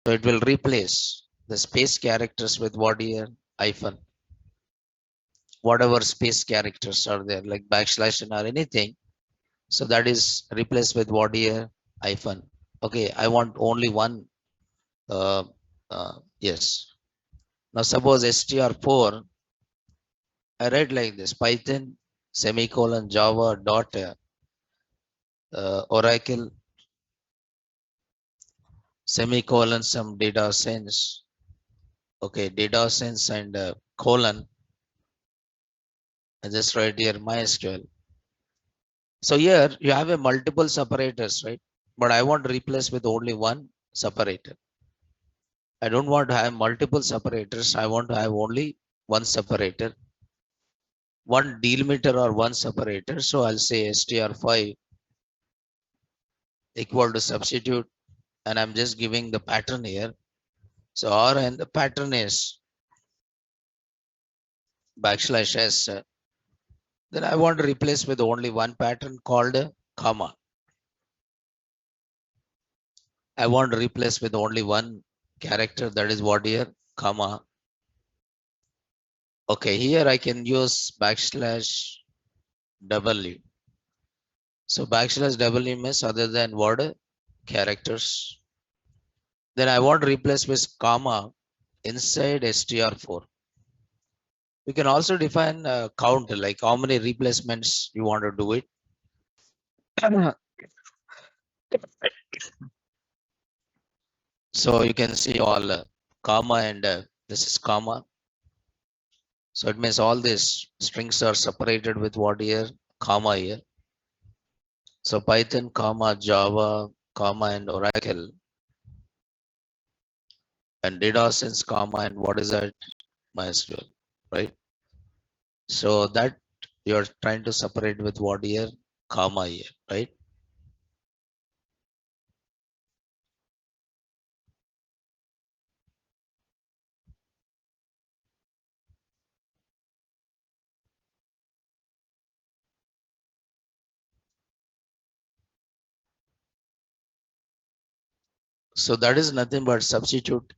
So it will replace the space characters with what here? Hyphen. Whatever space characters are there, like backslash and or anything. So that is replaced with what here? Hyphen. Okay, I want only one. Yes. Now suppose str4, I write like this: Python semicolon Java dot Oracle semicolon some data sense. Okay, data sense and colon. I just write here MySQL. So here you have a multiple separators, right? But I want to replace with only one separator. I don't want to have multiple separators. I want to have only one separator, one delimiter or one separator. So I'll say str5 equal to substitute, and I'm just giving the pattern here. So R and the pattern is backslash s. Then I want to replace with only one pattern called comma. I want to replace with only one character, that is what here, comma. Okay, here I can use backslash W. So backslash W means other than word characters. Then I want to replace with comma inside str4. You can also define a count, like how many replacements you want to do it. So you can see all comma and this is comma. So it means all these strings are separated with what here, comma here. So Python, comma, Java, comma, and Oracle, and data sense, comma, and what is that? MySQL, right? So that you're trying to separate with what here, comma here, right? So that is nothing but substitute.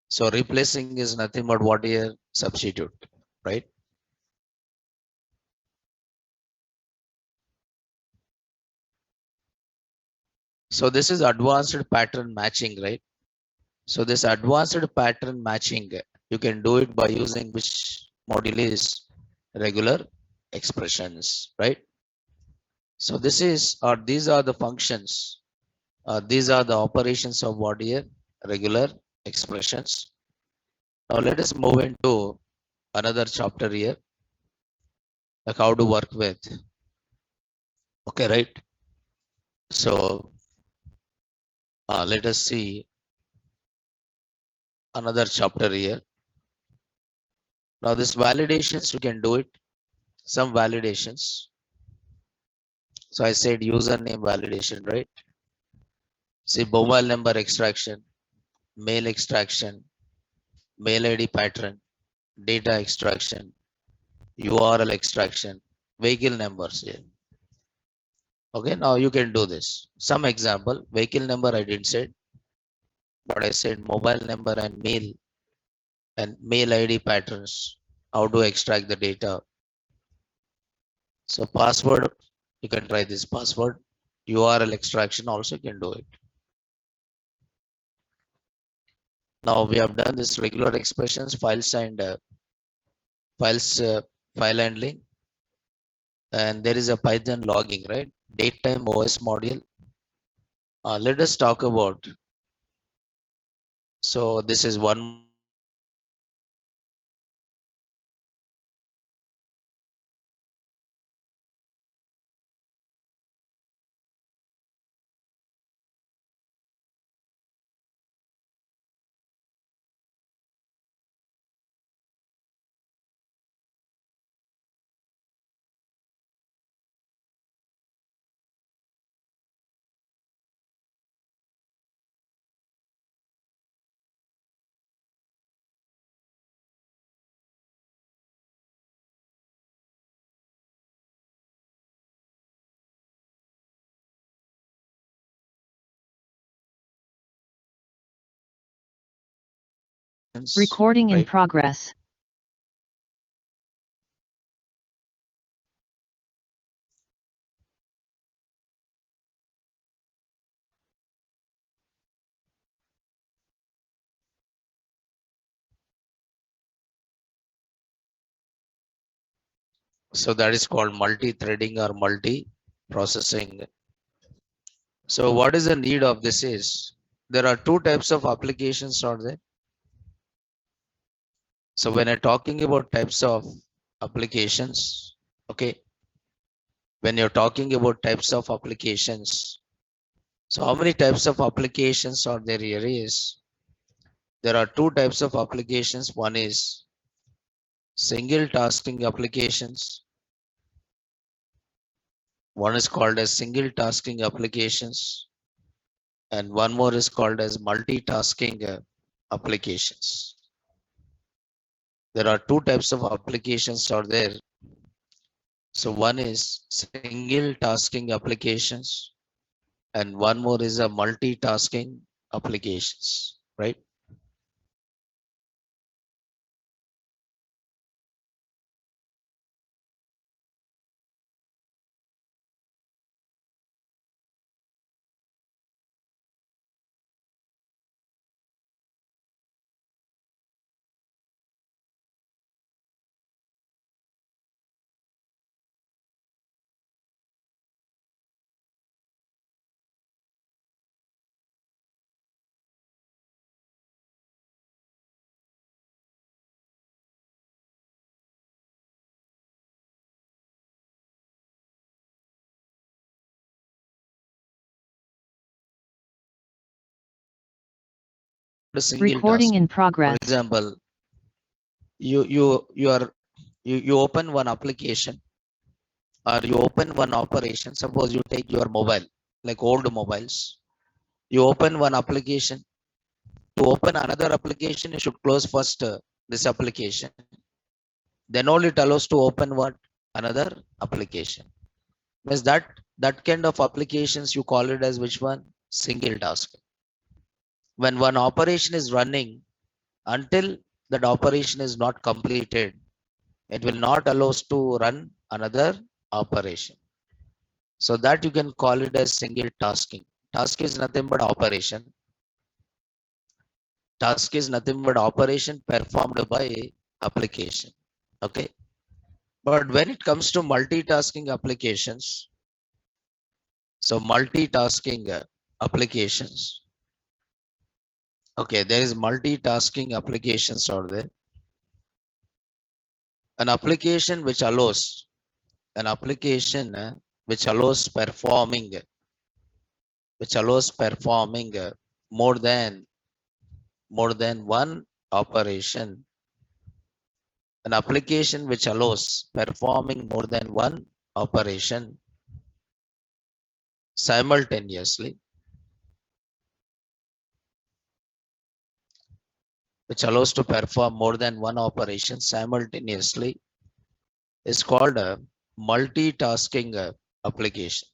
So replacing is nothing but what here, substitute, right? So this is advanced pattern matching, right? So this advanced pattern matching, you can do it by using which module is regular expressions, right? So this is, or these are the functions, these are the operations of what here, regular expressions. Now let us move into another chapter here, like how to work with. Okay, right? So let us see another chapter here. Now this validations, you can do it, some validations. So I said username validation, right? See mobile number extraction, mail extraction, mail ID pattern, data extraction, URL extraction, vehicle numbers here. Okay, now you can do this. Some example, vehicle number I didn't say, but I said mobile number and mail ID patterns, how to extract the data. So password, you can try this password. URL extraction also can do it. Now we have done this regular expressions, files and files, file handling, and there is a Python logging, right? Datetime OS module. Let us talk about. So this is one Recording in right? progress. So that is called multi-threading or multi-processing. So what is the need of this is, there are two types of applications out there. So when I'm talking about types of applications, okay, when you're talking about types of applications, so how many types of applications are there here is, there are two types of applications. One is single tasking applications. One is called as single tasking applications, and one more is called as multitasking applications. There are two types of applications out there. So one is single tasking applications, and one more is a multitasking applications, right? The single Recording task. in For progress. example, you open one application or you open one operation. Suppose you take your mobile, like old mobiles. You open one application. To open another application, you should close first this application. Then only it allows to open what? Another application. Means that kind of applications you call it as which one? Single task. When one operation is running, until that operation is not completed, it will not allow us to run another operation. So that you can call it as single tasking. Task is nothing but operation. Task is nothing but operation performed by application. Okay. But when it comes to multitasking applications, so multitasking applications, okay, there is multitasking applications out there. An application which allows, an application which allows performing more than one operation. An application which allows performing more than one operation simultaneously, which allows to perform more than one operation simultaneously, is called a multitasking application.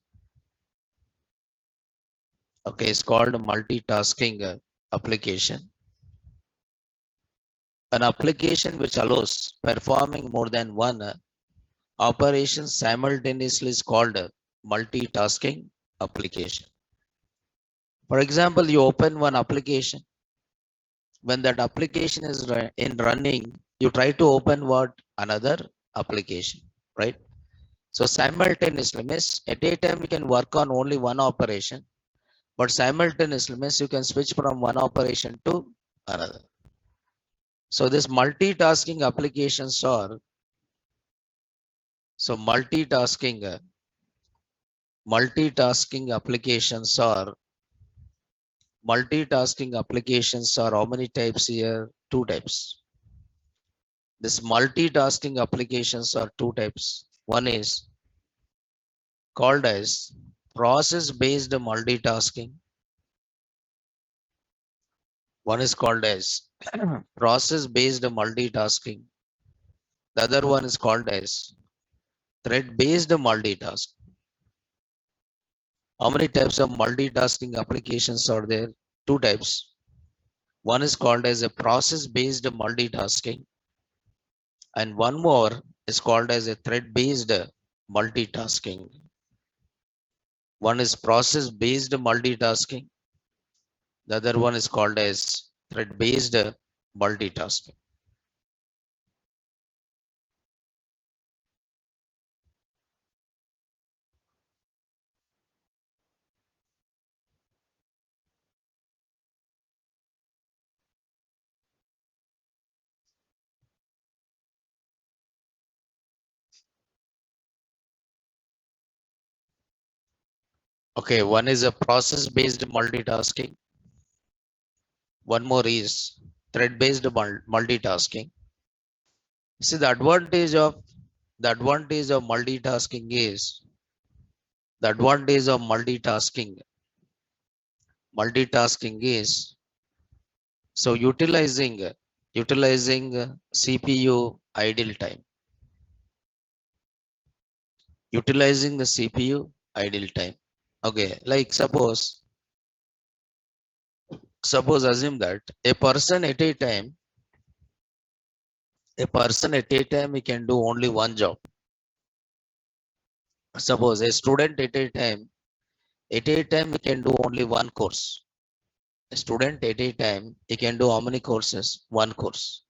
Okay, it's called a multitasking application. An application which allows performing more than one operation simultaneously is called a multitasking application. For example, you open one application. When that application is in running, you try to open what? Another application, right? So simultaneously means at a time you can work on only one operation, but simultaneously means you can switch from one operation to another. So this multitasking applications are, so multitasking applications are how many types here? Two types. This multitasking applications are two types. One is called as process based multitasking. One is called as process based multitasking. The other one is called as thread based multitasking. How many types of multitasking applications are there? Two types. One is called as a process-based multitasking, and one more is called as a thread-based multitasking. One is process-based multitasking. The other one is called as thread-based multitasking. Okay, one is a process-based multitasking. One more is thread-based multitasking. See, the advantage of multitasking is the advantage of multitasking is so utilizing CPU idle time, utilizing the CPU idle time. Okay, like suppose assume that a person at a time he can do only one job. Suppose a student at a time he can do only one course. A student at a time he can do how many courses? One course.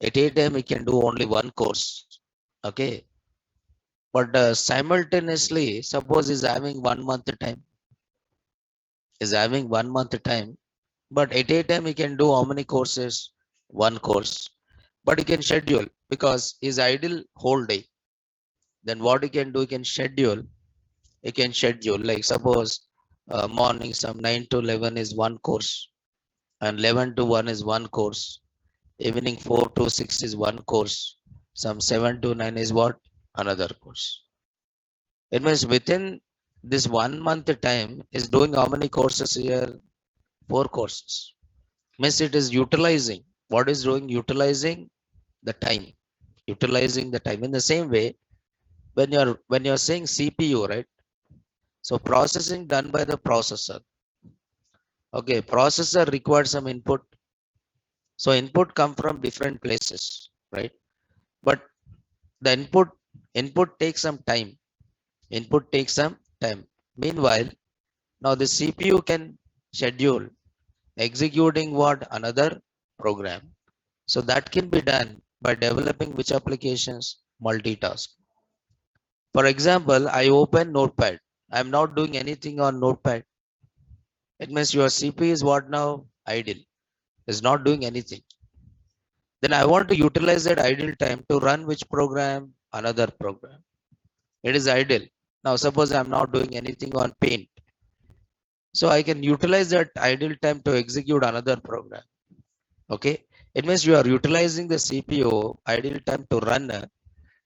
At a time he can do only one course. Okay, but simultaneously suppose he's having 1 month time, is having 1 month time, but at a time he can do how many courses? One course. But he can schedule because he's idle whole day. Then what he can do, he can schedule like suppose morning some 9 to 11 is one course, and 11 to 1 is one course, evening 4 to 6 is one course, some 7 to 9 is what? Another course. It means within this 1 month time is doing how many courses here? Four courses. Means it is utilizing. What is doing? Utilizing the time. Utilizing the time. In the same way, when you're saying CPU, right? So processing done by the processor. Okay, processor requires some input. So input come from different places, right? But the input takes some time. Input takes some time. Meanwhile, now the CPU can schedule executing what? Another program. So that can be done by developing which applications? Multitask. For example, I open Notepad. I'm not doing anything on Notepad. It means your CPU is what now? Idle. Is not doing anything. Then I want to utilize that idle time to run which program? Another program. It is idle. Now suppose I'm not doing anything on Paint. So I can utilize that idle time to execute another program. Okay. It means you are utilizing the CPU idle time to run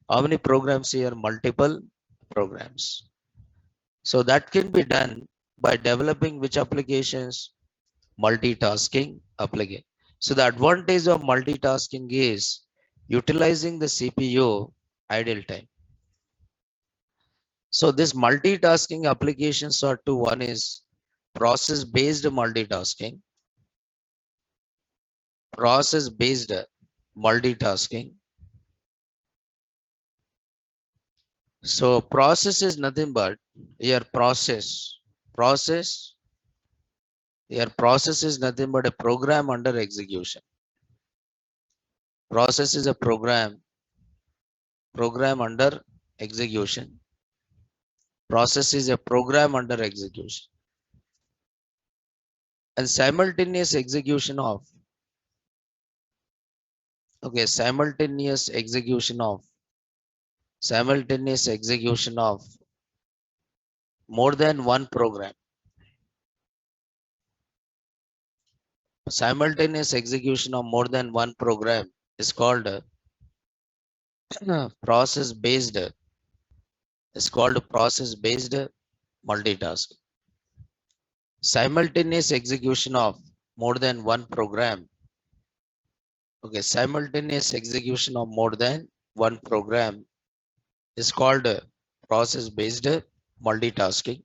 how many programs here? Multiple programs. So that can be done by developing which applications? Multitasking application. So the advantage of multitasking is utilizing the CPU idle time. So this multitasking applications are two. One is process-based multitasking. Process-based multitasking. So process is nothing but your process. Process. Your process is nothing but a program under execution. Process is a program under execution. Process is a program under execution. And simultaneous execution of simultaneous execution of more than one program. Simultaneous execution of more than one program is called process based multitasking. Simultaneous execution of more than one program. Okay, simultaneous execution of more than one program is called process based multitasking.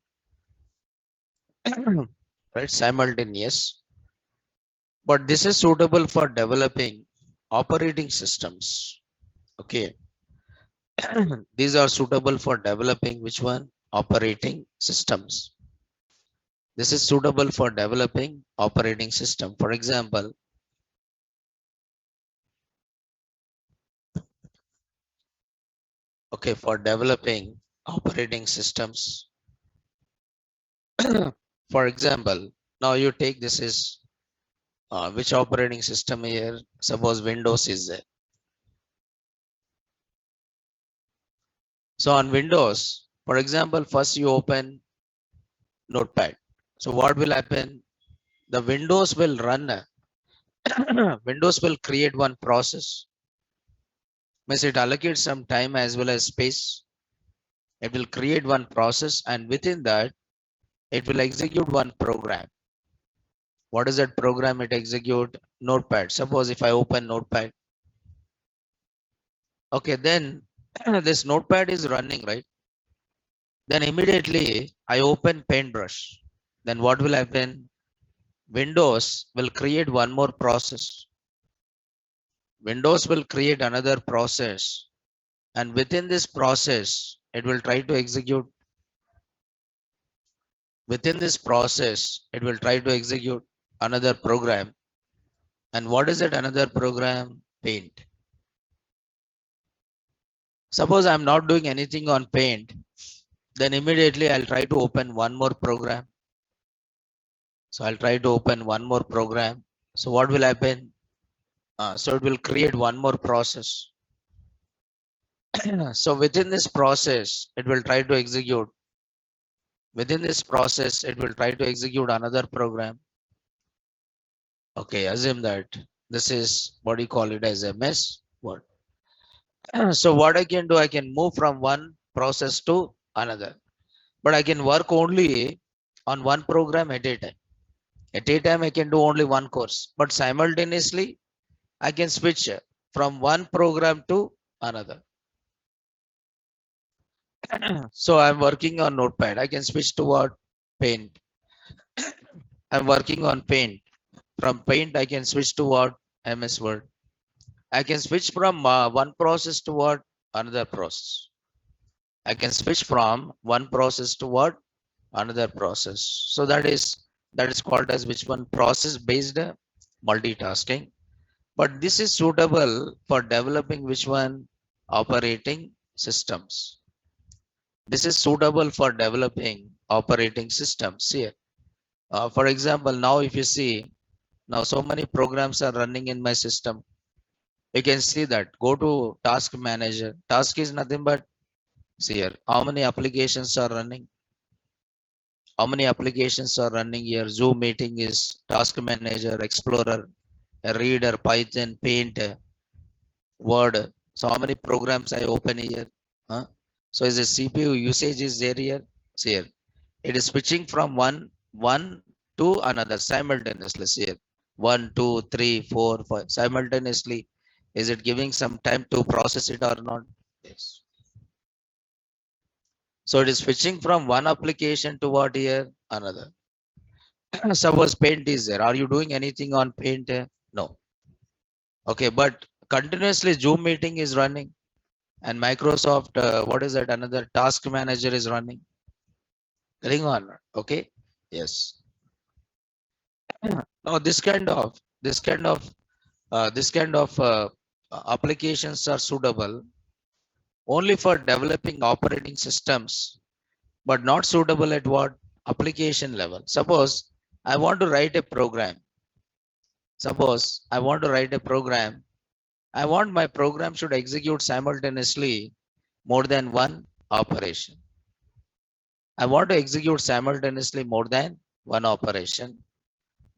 Right, simultaneous. but this is suitable for developing operating systems. Okay. These are suitable for developing which one? Operating systems. This is suitable for developing operating system. For example, okay, for developing operating systems. For example, now you take this is which operating system here? Suppose Windows is there. So on Windows, for example, first you open Notepad. So what will happen? The Windows will run, Windows will create one process. Means it allocates some time as well as space. It will create one process, and within that, it will execute one program. What is that program it execute? Notepad. Suppose if I open Notepad, okay, then this Notepad is running, right? Then immediately I open Paintbrush. Then what will happen? Windows will create one more process. Windows will create another process, and within this process, it will try to execute. Within this process, it will try to execute another program. And what is that another program? Paint. Suppose I'm not doing anything on Paint, then immediately I'll try to open one more program. So I'll try to open one more program. So what will happen? So it will create one more process. So within this process, it will try to execute. Within this process, it will try to execute another program. Okay, assume that this is what you call it as a mess. What? So what I can do, I can move from one process to another, but I can work only on one program at a time. At a time, I can do only one course, but simultaneously, I can switch from one program to another. So I'm working on Notepad. I can switch to what? Paint. I'm working on Paint. From Paint, I can switch to what? MS Word. I can switch from one process to what? Another process. I can switch from one process to what? Another process. So that is called as which one? Process based multitasking. But this is suitable for developing which one? Operating systems. This is suitable for developing operating systems here. For example, now if you see, now so many programs are running in my system. You can see that. Go to Task Manager. Task is nothing but, see here, how many applications are running? How many applications are running here? Zoom meeting is Task Manager, Explorer, Reader, Python, Paint, Word. So how many programs I open here? Huh? So is the CPU usage is there here? See here. It is switching from one to another simultaneously. See here. 1, 2, 3, 4, 5 simultaneously. Is it giving some time to process it or not? Yes. So it is switching from one application to what here? Another. Suppose Paint is there. Are you doing anything on Paint? No. Okay, but continuously Zoom meeting is running, and Microsoft, what is that? Another Task Manager is running. Getting on? Okay. Yes. Now this kind of applications are suitable only for developing operating systems, but not suitable at what? Application level. Suppose I want to write a program. Suppose I want to write a program. I want my program should execute simultaneously more than one operation. I want to execute simultaneously more than one operation.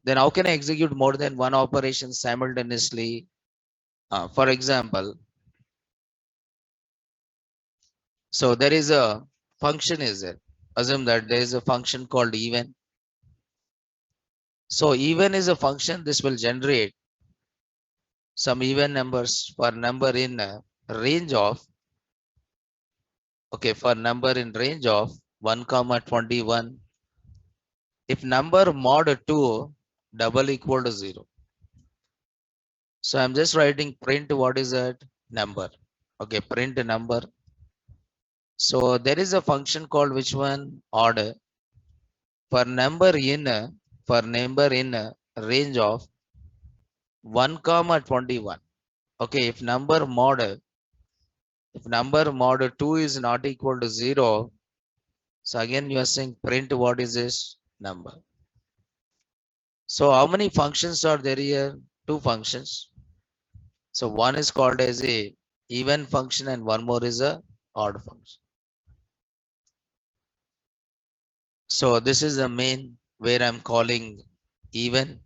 Then how can I execute more than one operation simultaneously? For example, so there is a function is there. Assume that there is a function called even. So even is a function. This will generate some even numbers for number in range of, okay, for number in range of 1 comma 21. If number mod 2 double equal to 0. So I'm just writing print what is that number. Okay, print a number. So there is a function called which one? Order. For number in a, for number in a range of 1 comma 21. Okay, if number mod 2 is not equal to 0, so again you are saying print what is this number. So how many functions are there here? Two functions. So one is called as a even function and one more is a odd function. So this is the main where I'm calling even,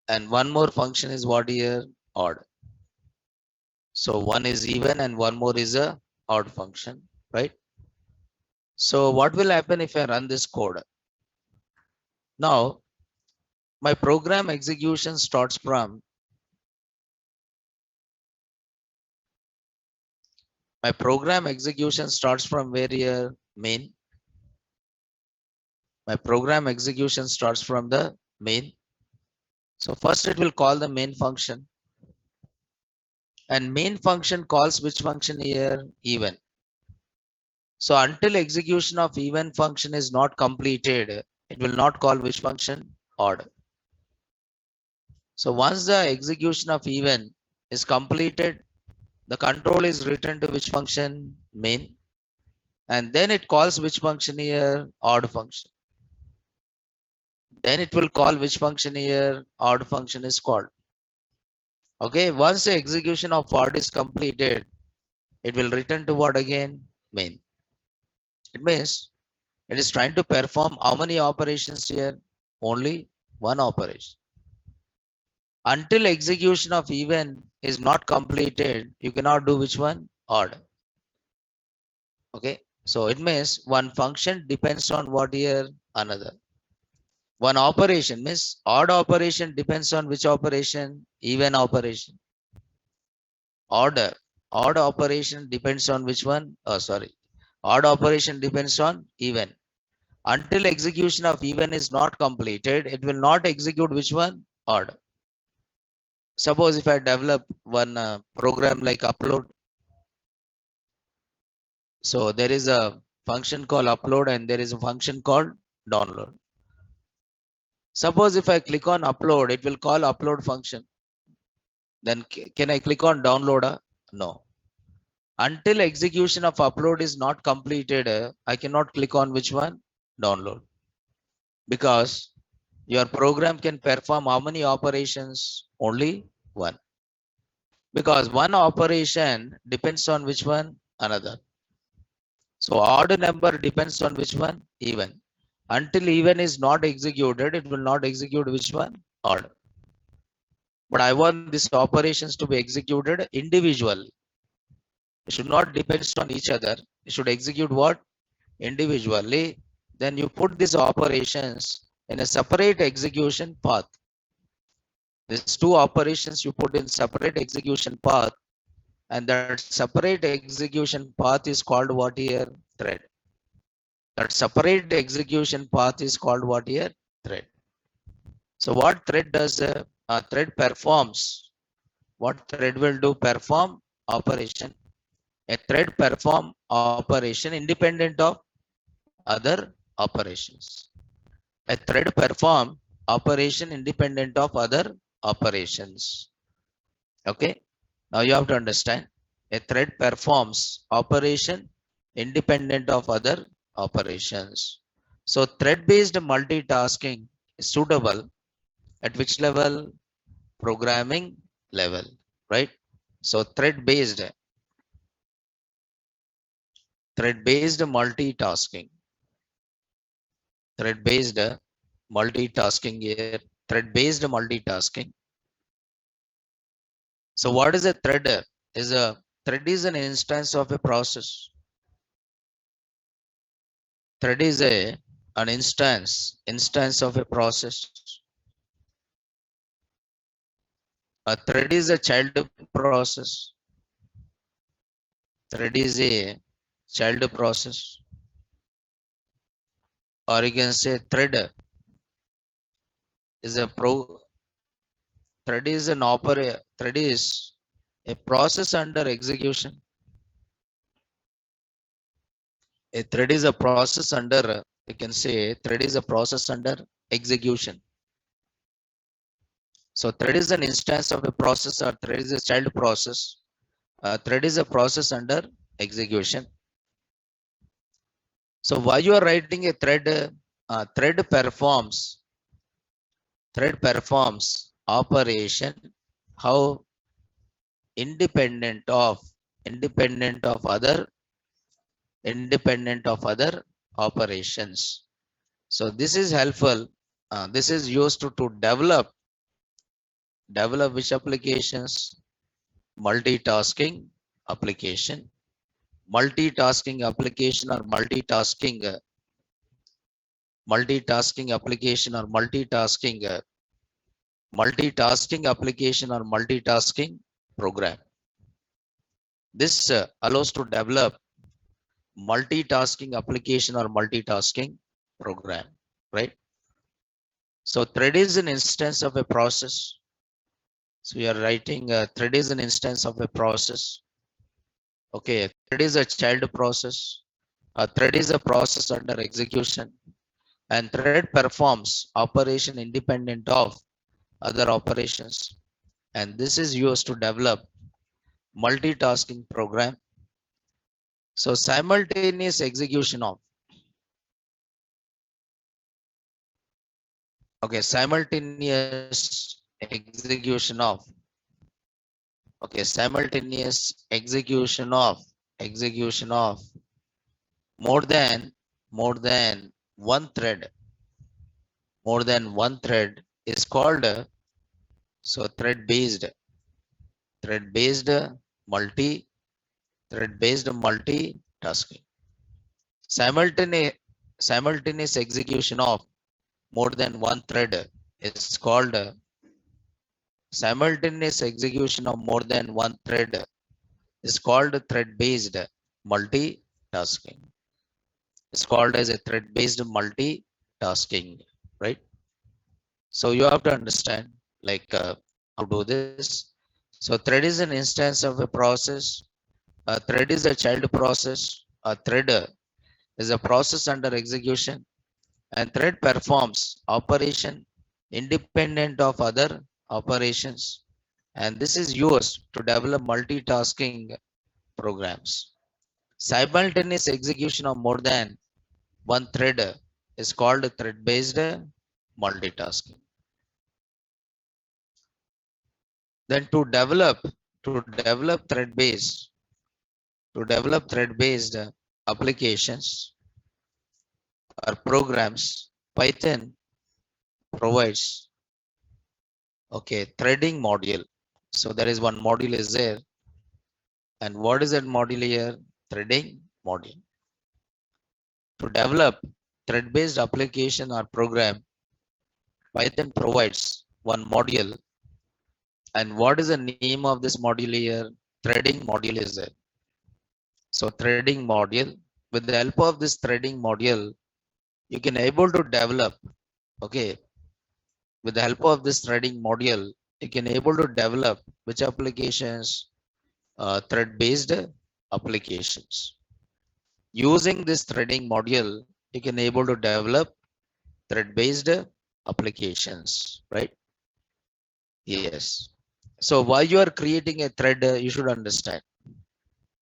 and one more function is what here? Odd. So one is even and one more is a odd function, right? So what will happen if I run this code? Now my program execution starts from where here? Main. My program execution starts from the main. So first it will call the main function, and main function calls which function here? Even. So until execution of even function is not completed, it will not call which function? Odd. So once the execution of even is completed, the control is returned to which function? Main. And then it calls which function here? Odd function. Then it will call which function here? Odd function is called. Okay, once the execution of odd is completed, it will return to what again? Main. It means it is trying to perform how many operations here? Only one operation. Until execution of even is not completed, you cannot do which one? Odd. Okay, so it means one function depends on what here? Another. One operation means odd operation depends on which operation? Even operation. Order. Odd operation depends on which one? Oh, sorry. Odd operation depends on even. Until execution of even is not completed, it will not execute which one? Odd. Suppose if I develop one program like upload. So there is a function called upload and there is a function called download. Suppose if I click on upload, it will call upload function. Then can I click on download? No. Until execution of upload is not completed, I cannot click on which one? Download. Because your program can perform how many operations? Only one. Because one operation depends on which one? Another. So odd number depends on which one? Even. Until even is not executed, it will not execute which one? Odd. But I want these operations to be executed individually. It should not depend on each other. It should execute what? Individually. Then you put these operations in a separate execution path. These two operations you put in separate execution path, and that separate execution path is called what here? Thread. That separate execution path is called what here? Thread. So what thread does? A thread performs. What thread will do? Perform operation. A thread perform operation independent of other operations. A thread perform operation independent of other operations. Okay. Now you have to understand. A thread performs operation independent of other operations. So thread-based multitasking is suitable at which level? Programming level, right? So thread-based multitasking, thread-based multitasking here, thread-based multitasking. So what is a thread? Is a thread is an instance of a process. Thread is an instance of a process. A thread is a child process. Thread is a child process. Or you can say thread is a thread is thread is a process under execution. A thread is a process under, you can say thread is a process under execution. So thread is an instance of a process, or thread is a child process. Thread is a process under execution. So while you are writing a thread, thread performs operation how independent of other operations. So this is helpful. This is used to develop which applications? Multitasking application. Multitasking application or multitasking application or multitasking application or multitasking program. This allows to develop multitasking application or multitasking program, right? So thread is an instance of a process. So we are writing thread is an instance of a process. Okay, thread is a child process. A thread is a process under execution, and thread performs operation independent of other operations. And this is used to develop multitasking program. So simultaneous execution of, okay, simultaneous execution of, okay, simultaneous execution of more than one thread, is called so thread based multitasking. Simultaneous execution of more than one thread is called simultaneous execution of more than one thread is called thread based multitasking. It's called as a thread based multitasking, right? So you have to understand like how to do this. So thread is an instance of a process. A thread is a child process. A thread is a process under execution, and thread performs operation independent of other operations. And this is used to develop multitasking programs. Simultaneous execution of more than one thread is called thread based multitasking. Then to develop thread based applications or programs, Python provides, okay, threading module. So there is one module is there, and what is that module here? Threading module. To develop thread based application or program, Python provides one module. And what is the name of this module here? Threading module is there. So threading module, with the help of this threading module, you can able to develop, okay, with the help of this threading module, you can able to develop which applications? Thread based applications. Using this threading module, you can able to develop thread based applications, right? Yes. So why you are creating a thread, you should understand.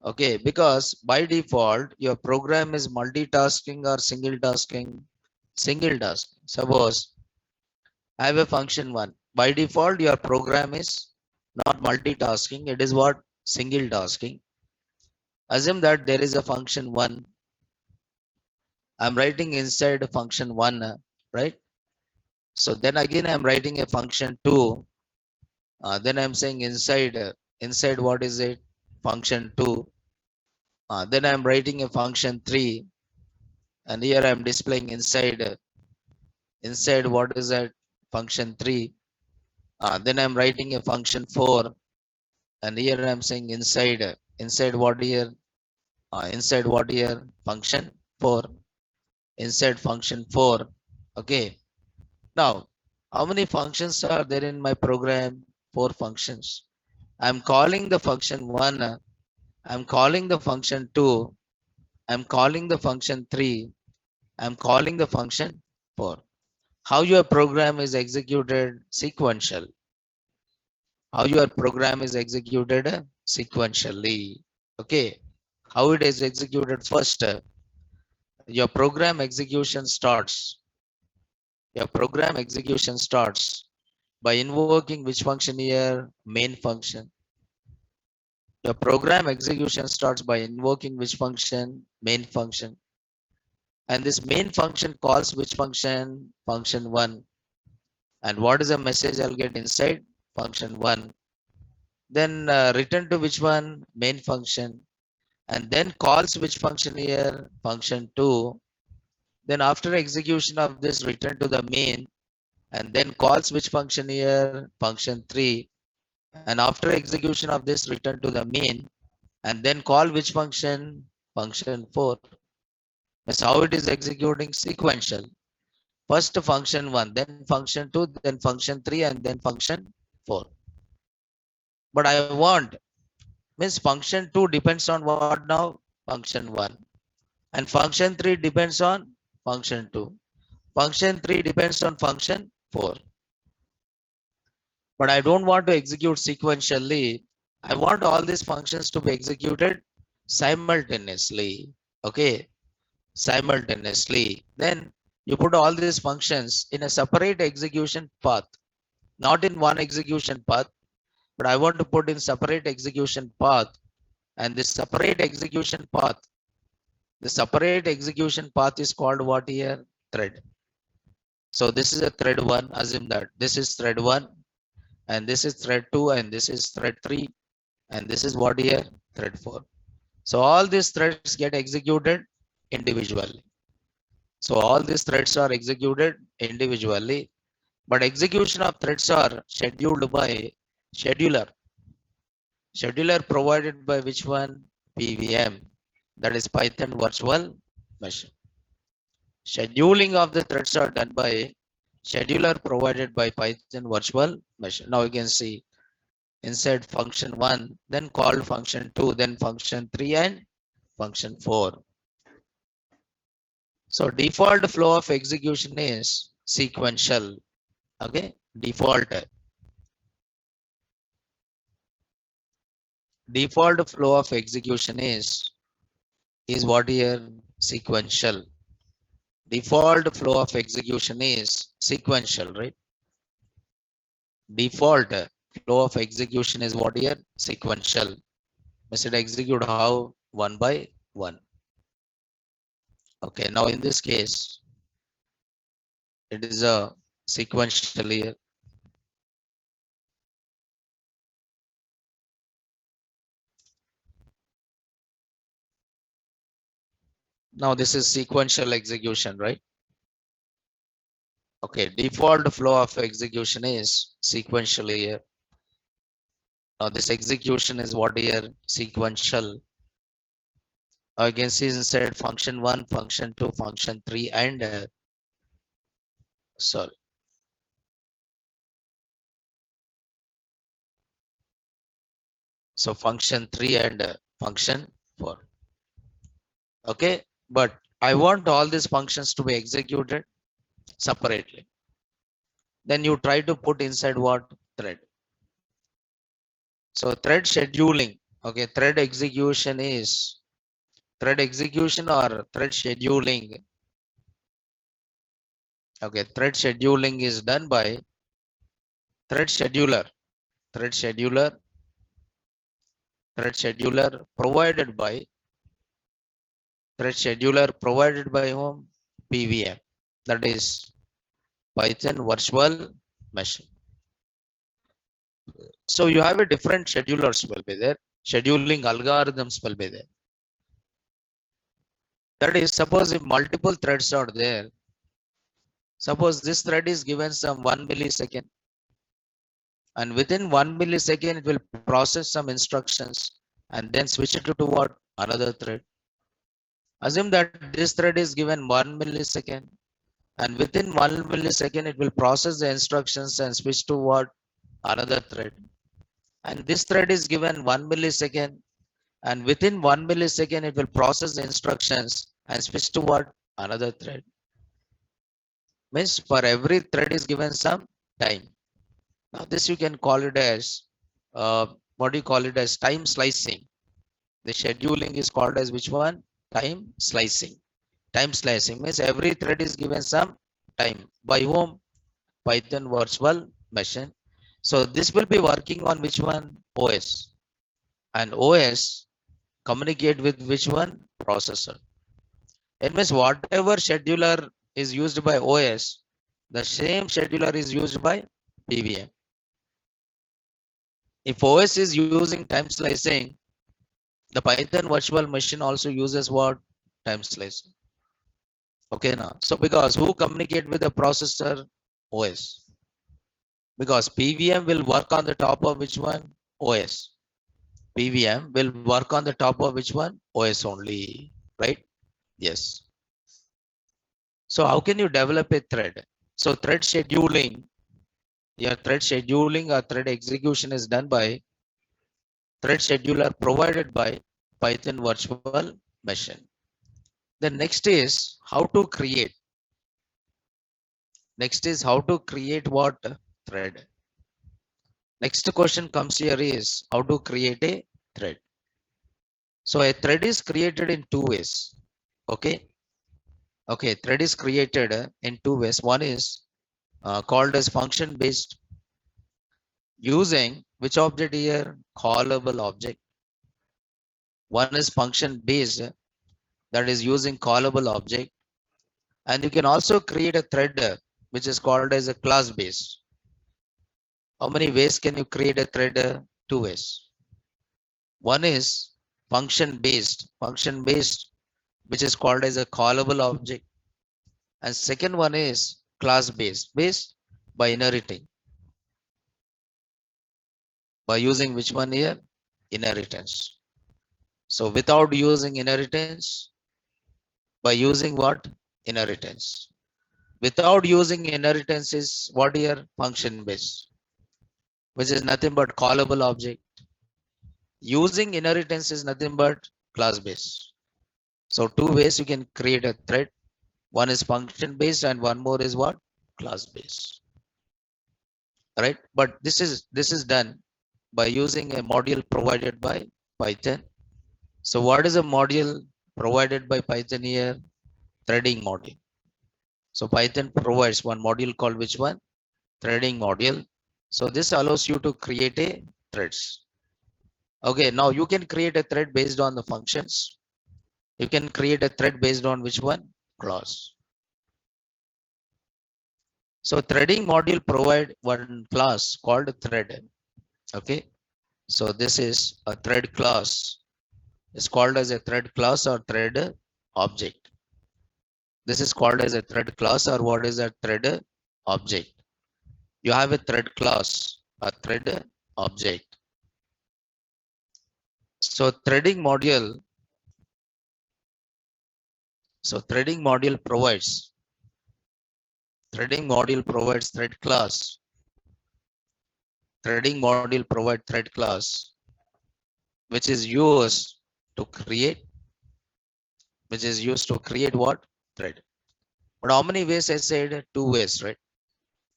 Okay, because by default, your program is multitasking or single tasking. Single task. Suppose I have a function one. By default, your program is not multitasking. It is what? Single tasking. Assume that there is a function one. I'm writing inside a function one, right? So then again, I'm writing a function two. Then I'm saying inside what is it? Function two. Then I'm writing a function three, and here I'm displaying inside what is that? Function three. Then I'm writing a function four, and here I'm saying inside what here? Inside what here? Function four. Inside function four. Okay. Now, how many functions are there in my program? 4 functions. I'm calling the function 1, I'm calling the function 2, I'm calling the function 3, I'm calling the function 4. How your program is executed sequential. How your program is executed sequentially. Okay. How it is executed first. Your program execution starts. Your program execution starts by invoking which function here? Main function. Your program execution starts by invoking which function? Main function. And this main function calls which function? Function 1. And what is the message I'll get inside? Function 1. Then return to which one? Main function. And then calls which function here? Function 2. Then after execution of this, return to the main. And then calls which function here? Function 3. And after execution of this, return to the main. And then call which function? Function 4. That's how it is executing sequential. First function 1, then function 2, then function 3, and then function 4. But I want, means function 2 depends on what now? Function 1. And function 3 depends on function 2. Function 3 depends on function 4. But I don't want to execute sequentially. I want all these functions to be executed simultaneously. Okay, simultaneously. Then you put all these functions in a separate execution path, not in one execution path, but I want to put in separate execution path. And this separate execution path, the separate execution path is called what here? Thread. So this is a thread 1. Assume that this is thread 1, and this is thread 2, and this is thread 3, and this is what here? Thread 4. So all these threads get executed individually. So all these threads are executed individually, but execution of threads are scheduled by scheduler. Scheduler provided by which one? PVM. That is Python virtual machine. Scheduling of the threads are done by scheduler provided by Python virtual machine. Now you can see inside function 1, then called function 2, then function 3, and function 4. So default flow of execution is sequential. Okay, default flow of execution is what here? Sequential. Default flow of execution is sequential, right? Default flow of execution is what here? Sequential. Must it execute how? One by one. Okay, now in this case, it is a sequential here. Now this is sequential execution, right? Okay, default flow of execution is sequentially here. Now this execution is what here? Sequential. Now you can see inside function 1, function 2, function 3, and sorry. So function 3 and function 4. Okay, but I want all these functions to be executed separately. Then you try to put inside what? Thread. So thread scheduling. Okay, thread execution is thread execution or thread scheduling. Okay, thread scheduling is done by thread scheduler. Thread scheduler. Thread scheduler provided by thread scheduler provided by whom? PVM. That is Python virtual machine. So you have a different schedulers will be there. Scheduling algorithms will be there. That is, suppose if multiple threads are there, suppose this thread is given some 1 millisecond, and within 1 millisecond it will process some instructions and then switch it to what? Another thread. Assume that this thread is given 1 millisecond, and within 1 millisecond it will process the instructions and switch to what? another thread, and this thread is given 1 millisecond, and within 1 millisecond it will process the instructions and switch to what? Another thread. Means for every thread is given some time. Now this you can call it as what do you call it as? Time slicing. The scheduling is called as which one? Time slicing. Time slicing means every thread is given some time. By whom? Python virtual machine. So this will be working on which one? OS. And OS communicate with which one? Processor. It means whatever scheduler is used by OS, the same scheduler is used by PVM. If OS is using time slicing, the Python virtual machine also uses what? Time slicing. Okay now. So because who communicate with the processor? OS. Because PVM will work on the top of which one? OS. PVM will work on the top of which one? OS only. Right? Yes. So how can you develop a thread? So thread scheduling, your thread scheduling or thread execution is done by thread scheduler provided by Python virtual machine. The next is how to create. Next is how to create what? Thread. Next question comes here is how to create a thread. So a thread is created in two ways. Okay. Okay. Thread is created in two ways. One is called as function based, using which object here? Callable object. One is function based, that is using callable object. And you can also create a thread which is called as a class based. How many ways can you create a thread? Two ways. One is function based, which is called as a callable object. And second one is class based by inheriting. By using which one here? Inheritance. So without using inheritance, by using what? Inheritance. Without using inheritance is what here? Function based, which is nothing but callable object. Using inheritance is nothing but class based. So two ways you can create a thread. One is function based and one more is what? Class based. Right? But this is done by using a module provided by Python. So what is a module provided by Python here? Threading module. So Python provides one module called which one? Threading module. So this allows you to create a threads. Okay, now you can create a thread based on the functions. You can create a thread based on which one? Class. So threading module provide one class called thread. Okay. So this is a thread class. It's called as a thread class or thread object. This is called as a thread class, or what is a thread object? You have a thread class, a thread object. So threading module provides thread class. Threading module provide thread class, which is used to create what? Thread. But how many ways? I said two ways, right?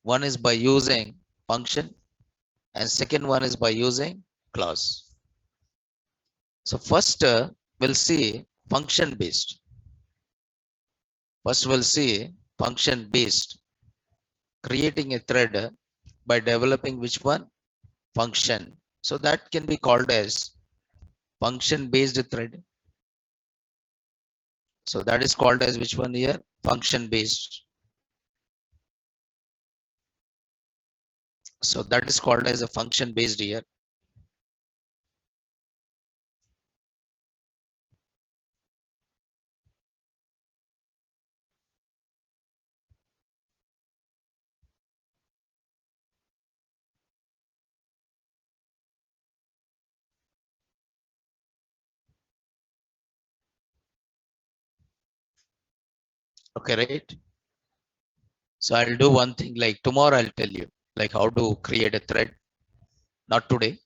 One is by using function and second one is by using class. So first we'll see function based. First we'll see function based, creating a thread by developing which one? Function. So that can be called as function based thread. So that is called as which one here? Function based. So that is called as a function based here. Okay, right? So I'll do one thing, like tomorrow I'll tell you like how to create a thread. Not today.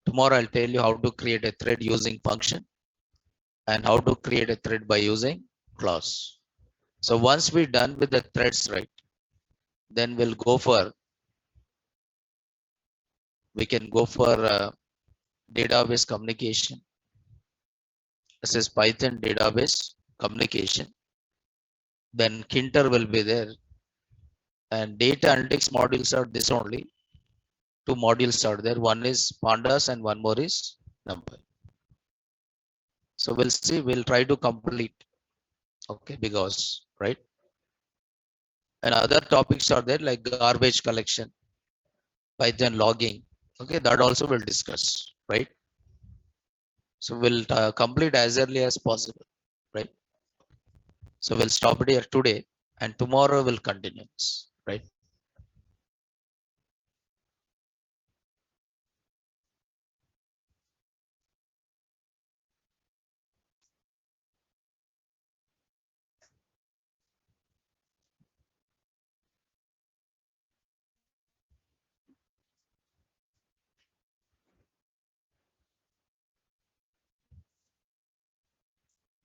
Tomorrow I'll tell you how to create a thread using function and how to create a thread by using clause. So once we're done with the threads, right, then we can go for database communication. This is Python database communication. Then Kinter will be there. And data analytics modules are this only. Two modules are there. One is Pandas and one more is NumPy. So we'll see, we'll try to complete. Okay, because, right? And other topics are there like garbage collection, Python logging. Okay, that also we'll discuss, right? So we'll complete as early as possible, right? So we'll stop it here today and tomorrow we'll continue this, right?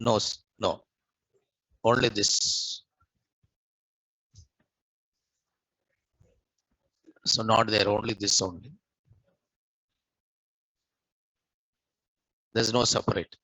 No, no, only this. So not there, only this only. There's no separate.